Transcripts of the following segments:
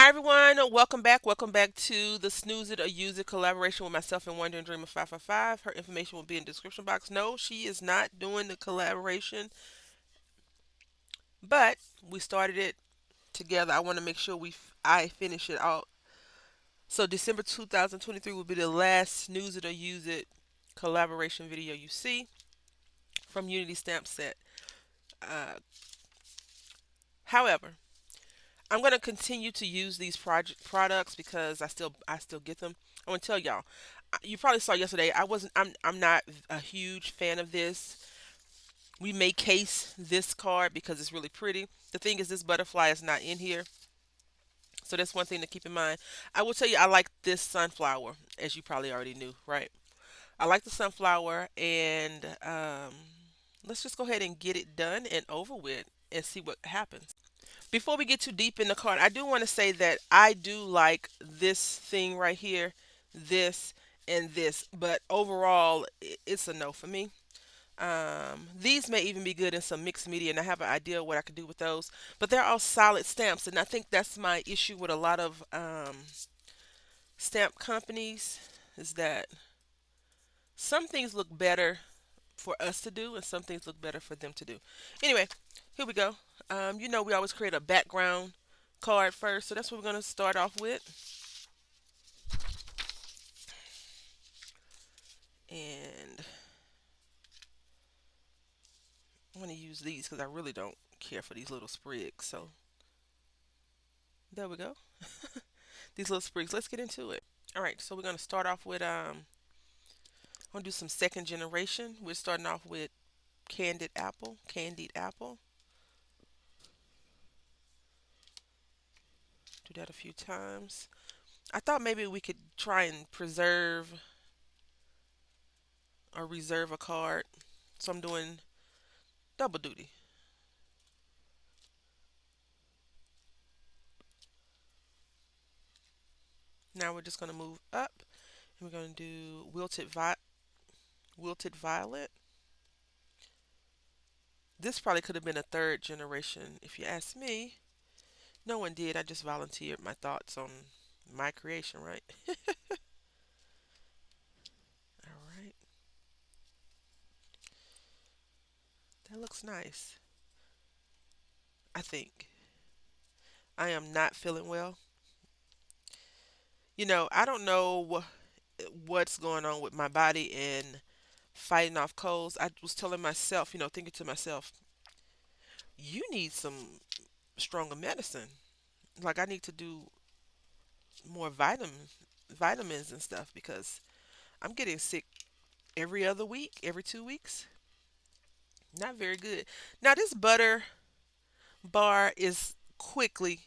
Hi everyone, welcome back. Welcome back to the Snooze It or Use It collaboration with myself and Wonder and Dreamer 555. Her information will be in the description box. No, she is not doing the collaboration, but we started it together. I want to make sure I finish it out. So December 2023 will be the last Snooze It or Use It collaboration video you see from Unity Stamp Set. Uh, However, I'm gonna continue to use these project products because I still get them. I want to tell y'all. You probably saw yesterday. I'm not a huge fan of this. We may case this card because it's really pretty. The thing is, this butterfly is not in here, so that's one thing to keep in mind. I will tell you, I like this sunflower, as you probably already knew, right? I like the sunflower, and let's just go ahead and get it done and over with and see what happens. Before we get too deep in the card, I do want to say that I do like this thing right here, this and this, but overall, it's a no for me. These may even be good in some mixed media, and I have an idea of what I could do with those. But they're all solid stamps, and I think that's my issue with a lot of stamp companies is that some things look better for us to do, and some things look better for them to do. Anyway, here we go. We always create a background card first, so that's what we're going to start off with. And I'm going to use these because I really don't care for these little sprigs. So there we go. These little sprigs. Let's get into it. All right, so we're going to start off with I'm going to do some second generation. We're starting off with candied apple. Do that a few times. I thought maybe we could try and preserve or reserve a card. So I'm doing double duty. Now we're just going to move up and we're going to do wilted violet. This probably could have been a third generation if you ask me. No one did. I just volunteered my thoughts on my creation, right? All right. That looks nice. I think. I am not feeling well. I don't know what's going on with my body and fighting off colds. I was telling myself, thinking to myself, you need some stronger medicine. Like I need to do more vitamins and stuff because I'm getting sick every other week, every 2 weeks. Not very good. Now this butter bar is quickly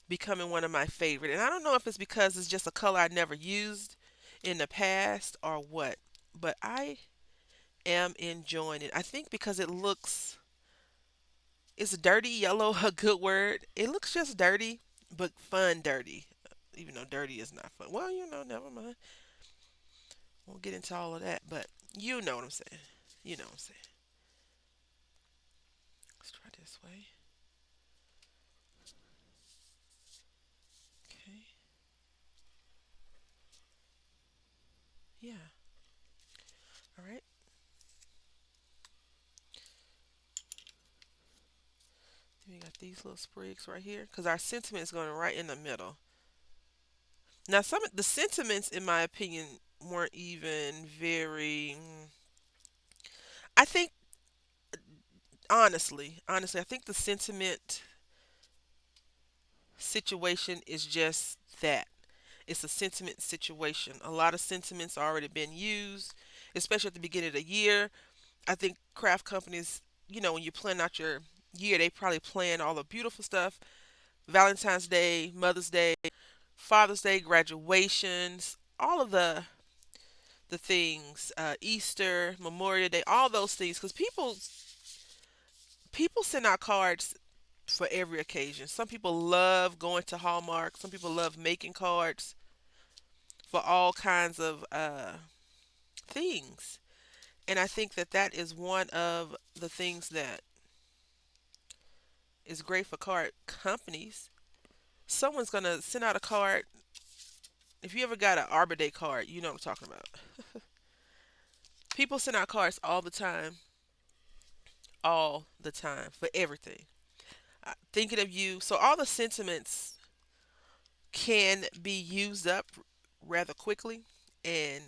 becoming one of my favorite, and I don't know if it's because it's just a color I never used in the past or what, but I am enjoying it. I think because it's dirty yellow, a good word. It looks just dirty, but fun dirty. Even though dirty is not fun. Well, never mind. Won't get into all of that, but you know what I'm saying. You know what I'm saying. Let's try this way. Okay. Yeah. All right. Then we got these little sprigs right here because our sentiment is going right in the middle. Now, some of the sentiments, in my opinion, weren't even very. I think, honestly, I think the sentiment situation is just that. It's a sentiment situation. A lot of sentiments already been used, especially at the beginning of the year. I think craft companies, when you plan out your year, they probably plan all the beautiful stuff. Valentine's Day, Mother's Day, Father's Day, graduations, all of the things, Easter, Memorial Day, all those things, because people send out cards for every occasion. Some people love going to Hallmark. Some people love making cards for all kinds of things. And I think that that is one of the things that is great for card companies. Someone's gonna send out a card. If you ever got an Arbor Day card, you know what I'm talking about. People send out cards all the time for everything. Thinking of you, so all the sentiments can be used up rather quickly, and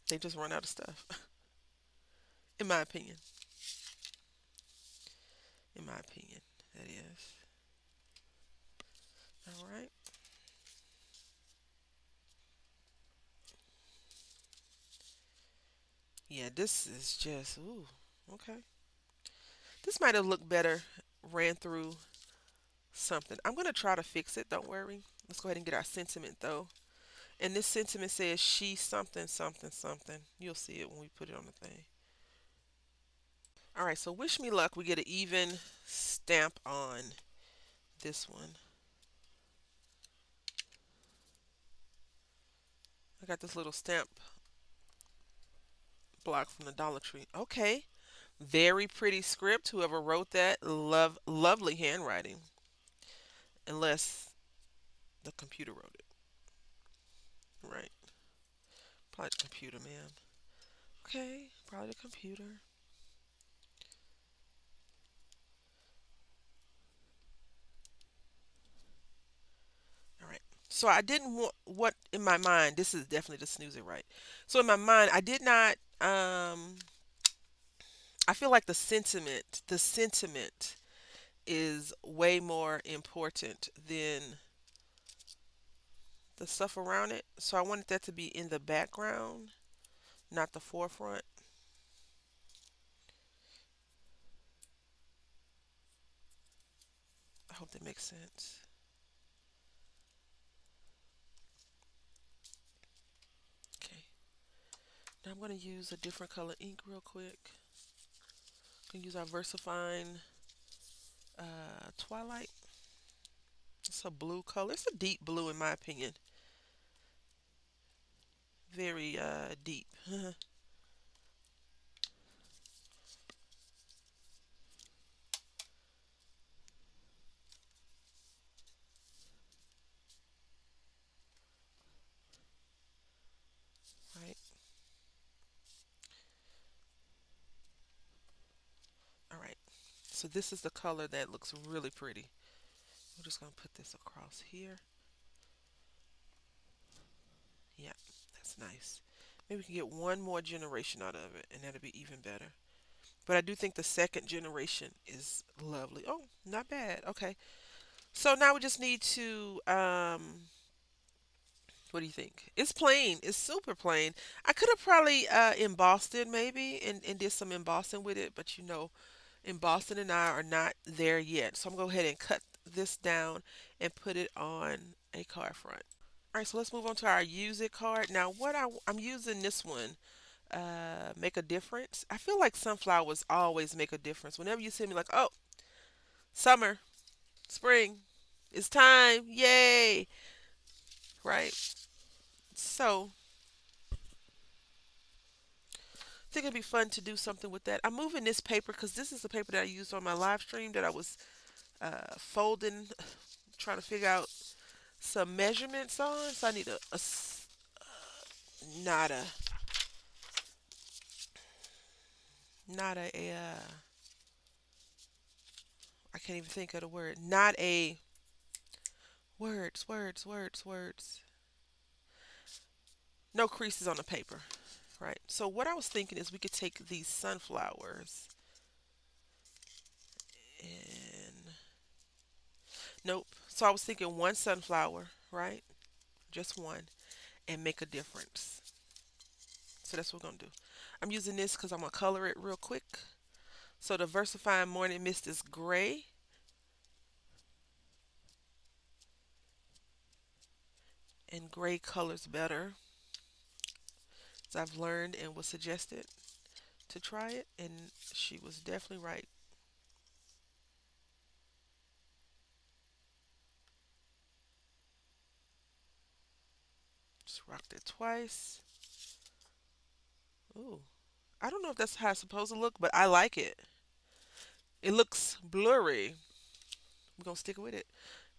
they just run out of stuff. In my opinion, in my opinion, that is. All right. Yeah, this is just ooh. Okay. This might have looked better ran through something. I'm gonna try to fix it. Don't worry. Let's go ahead and get our sentiment though. And this sentiment says she something something something. You'll see it when we put it on the thing. All right. So wish me luck. We get an even stamp on this one. I got this little stamp block from the Dollar Tree. Okay. Very pretty script. Whoever wrote that, lovely handwriting. Unless the computer wrote it. Right. Probably the computer, man. Okay. Probably the computer. All right. So I didn't want what in my mind. This is definitely the snoozer, right? So in my mind, I did not. I feel like the sentiment is way more important than the stuff around it. So I wanted that to be in the background, not the forefront. I hope that makes sense. Okay. Now I'm going to use a different color ink real quick. I'm going to use our VersaFine Twilight. It's a blue color. It's a deep blue in my opinion. Very deep. Right. All right. So this is the color that looks really pretty. We're just going to put this across here. Yeah, that's nice. Maybe we can get one more generation out of it, and that'll be even better. But I do think the second generation is lovely. Oh, not bad. Okay. So now we just need to what do you think? It's plain. It's super plain. I could have probably embossed it maybe and did some embossing with it, but embossing and I are not there yet. So I'm gonna go ahead and cut this down and put it on a card front. All right, so let's move on to our use it card. Now, I'm using this one, make a difference. I feel like sunflowers always make a difference. Whenever you see me, like, oh, summer, spring, it's time, yay, right? So, I think it'd be fun to do something with that. I'm moving this paper because this is the paper that I used on my live stream that I was folding, trying to figure out some measurements on. So I need not a, not a, I can't even think of the word. Not a words. No creases on the paper, right? So what I was thinking is we could take these sunflowers and nope. So I was thinking one sunflower, right? Just one, and make a difference. So that's what we're gonna do. I'm using this because I'm gonna color it real quick. So the VersaFine Morning Mist is gray, and gray colors better, as I've learned and was suggested to try it, and she was definitely right. Just rocked it twice. Ooh, I don't know if that's how it's supposed to look, but I like it. It looks blurry, We're gonna stick with it.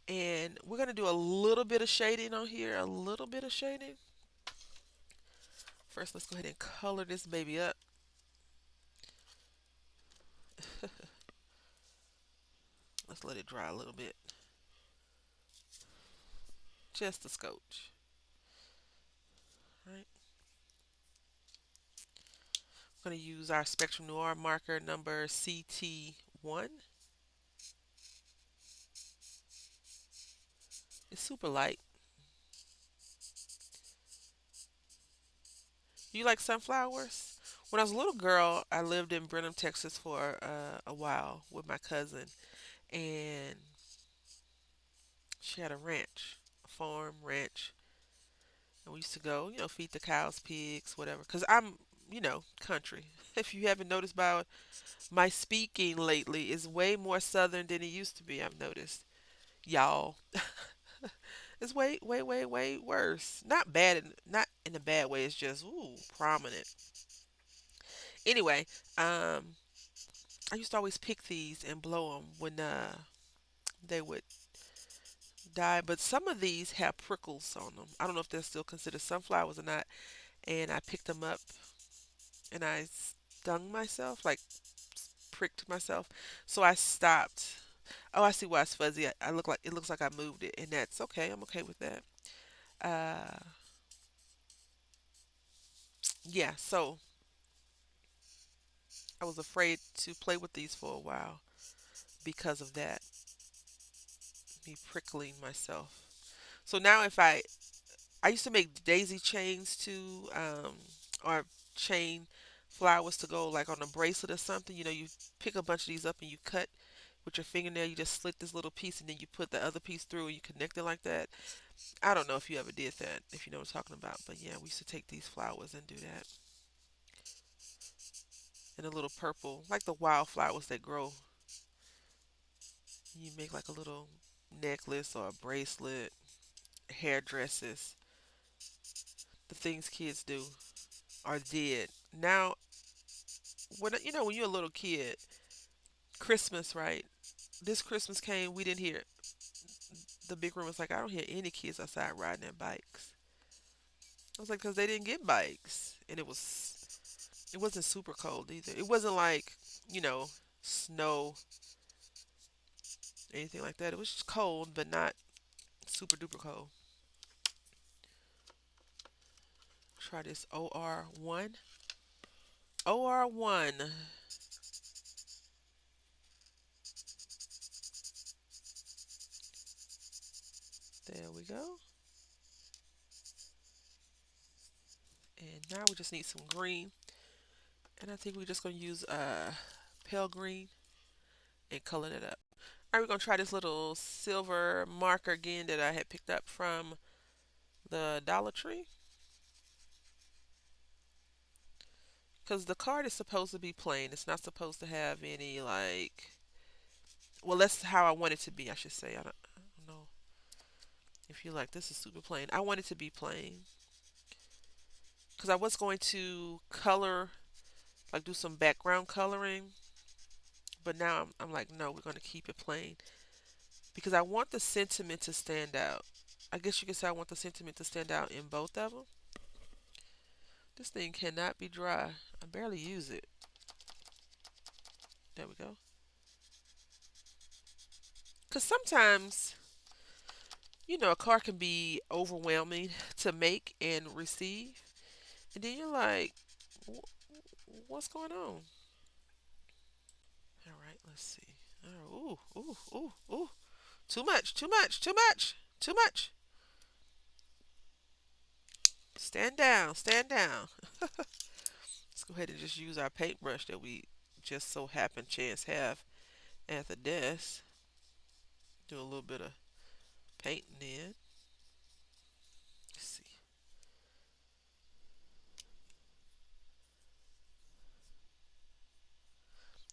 And we're gonna do a little bit of shading on here. A little bit of shading. First, let's go ahead and color this baby up. Let's let it dry a little bit. Just a scotch. Right. We're gonna use our Spectrum Noir marker number CT1. It's super light. You like sunflowers? When I was a little girl, I lived in Brenham, Texas for a while with my cousin, and she had a ranch, a farm ranch, and we used to go, feed the cows, pigs, whatever. Cause I'm, country. If you haven't noticed by my speaking lately, is way more southern than it used to be. I've noticed, y'all. It's way, way, way, way worse. Not bad, not in a bad way. It's just prominent. Anyway, I used to always pick these and blow them when they would die. But some of these have prickles on them. I don't know if they're still considered sunflowers or not. And I picked them up and I stung myself, like pricked myself. So I stopped. Oh, I see why it's fuzzy. I look like it looks like I moved it, and that's okay. I'm okay with that. Uh, yeah. So I was afraid to play with these for a while because of that, me prickling myself. So now if I used to make daisy chains too, or chain flowers to go like on a bracelet or something. You pick a bunch of these up and you cut with your fingernail. You just slit this little piece and then you put the other piece through and you connect it like that. I don't know if you ever did that, if you know what I'm talking about. But yeah, we used to take these flowers and do that. And a little purple, like the wildflowers that grow. You make like a little necklace or a bracelet, hair dresses, the things kids do or did. Now, when you're a little kid, Christmas, right? This Christmas came, we didn't hear the big room was like, I don't hear any kids outside riding their bikes. I was like, because they didn't get bikes, and it wasn't super cold either. It wasn't like snow, anything like that. It was just cold, but not super duper cold. Try this OR1. OR1. There we go. And now we just need some green. And I think we're just going to use pale green and color it up. All right, we're going to try this little silver marker again that I had picked up from the Dollar Tree. Because the card is supposed to be plain. It's not supposed to have any, like, well, that's how I want it to be, I should say. I don't know if you like this is super plain. I want it to be plain. Because I was going to color, like do some background coloring. But now I'm like, no, we're going to keep it plain. Because I want the sentiment to stand out. I guess you could say I want the sentiment to stand out in both of them. This thing cannot be dry. I barely use it. There we go. Because sometimes, a car can be overwhelming to make and receive. And then you're like, what's going on? All right, let's see. Oh, ooh, ooh, ooh, ooh. Too much, too much, too much, too much. Stand down, stand down. Let's go ahead and just use our paintbrush that we just so happen chance have at the desk. Do a little bit of painting in. Let's see.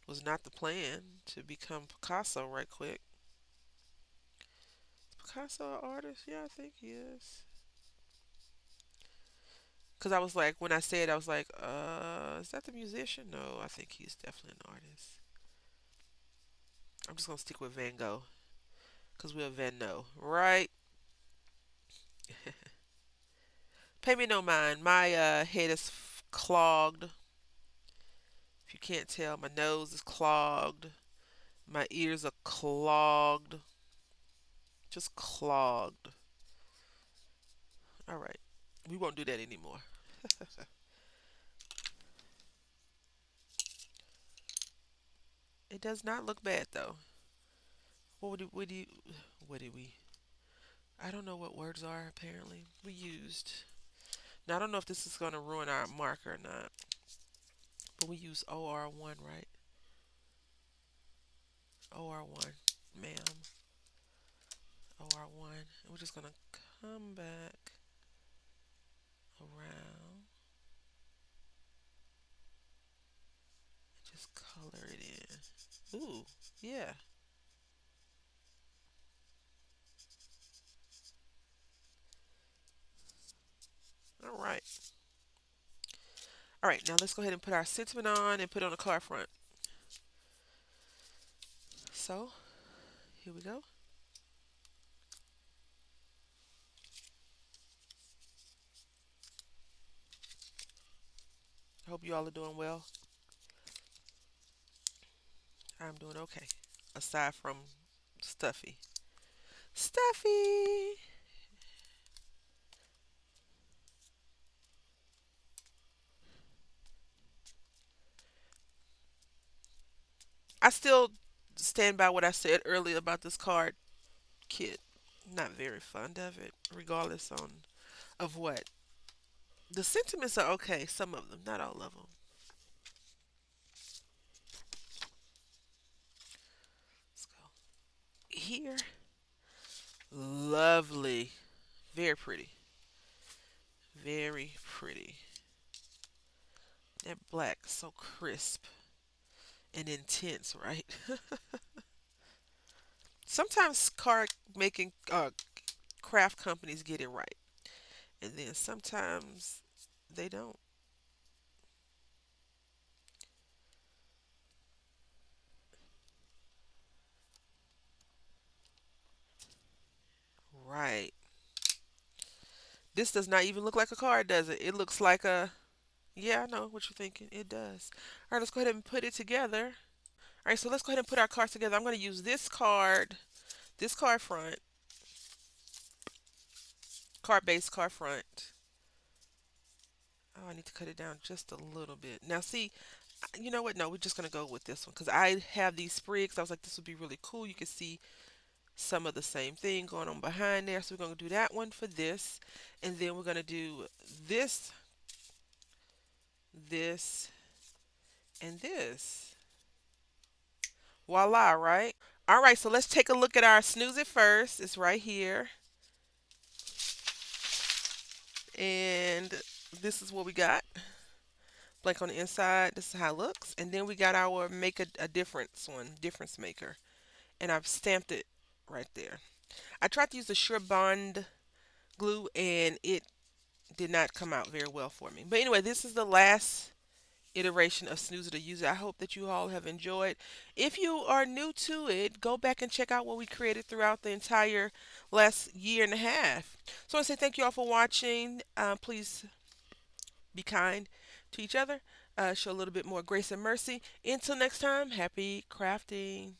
Was not the plan to become Picasso right quick. Picasso an artist? Yeah, I think he is. Because I was like, when I said, I was like, is that the musician? No, I think he's definitely an artist. I'm just going to stick with Van Gogh. Because we'll then know, right? Pay me no mind. My head is clogged. If you can't tell, my nose is clogged. My ears are clogged. Just clogged. All right. We won't do that anymore. It does not look bad though. What did we, I don't know what words are apparently. We used, now I don't know if this is going to ruin our marker or not, but we use OR1, right? OR1, ma'am. OR1. And we're just going to come back around and just color it in. Ooh, yeah. All right. All right, now let's go ahead and put our sentiment on and put it on the card front. So, here we go. I hope you all are doing well. I'm doing okay. Aside from stuffy. Stuffy! I still stand by what I said earlier about this card kit. Not very fond of it, regardless on of what. The sentiments are okay, some of them, not all of them. Let's go here. Lovely. Very pretty. Very pretty. That black so crisp and intense, right? Sometimes card making craft companies get it right, and then sometimes they don't. Right. This does not even look like a card, does it? It looks like a. Yeah, I know what you're thinking. It does. All right, let's go ahead and put it together. All right, so let's go ahead and put our cards together. I'm going to use this card front, card base, card front. Oh, I need to cut it down just a little bit. Now, see, you know what? No, we're just going to go with this one because I have these sprigs. I was like, this would be really cool. You can see some of the same thing going on behind there. So we're going to do that one for this. And then we're going to do this, this, and this. Voila, right? All right, so let's take a look at our snooze it first. It's right here. And this is what we got. Blank on the inside. This is how it looks. And then we got our make a difference one, difference maker. And I've stamped it right there. I tried to use the Sure Bond glue and it did not come out very well for me. But anyway, this is the last iteration of Snoozer to use it. I hope that you all have enjoyed. If you are new to it, go back and check out what we created throughout the entire last year and a half. So I want to say thank you all for watching. Please be kind to each other. Show a little bit more grace and mercy. Until next time, happy crafting.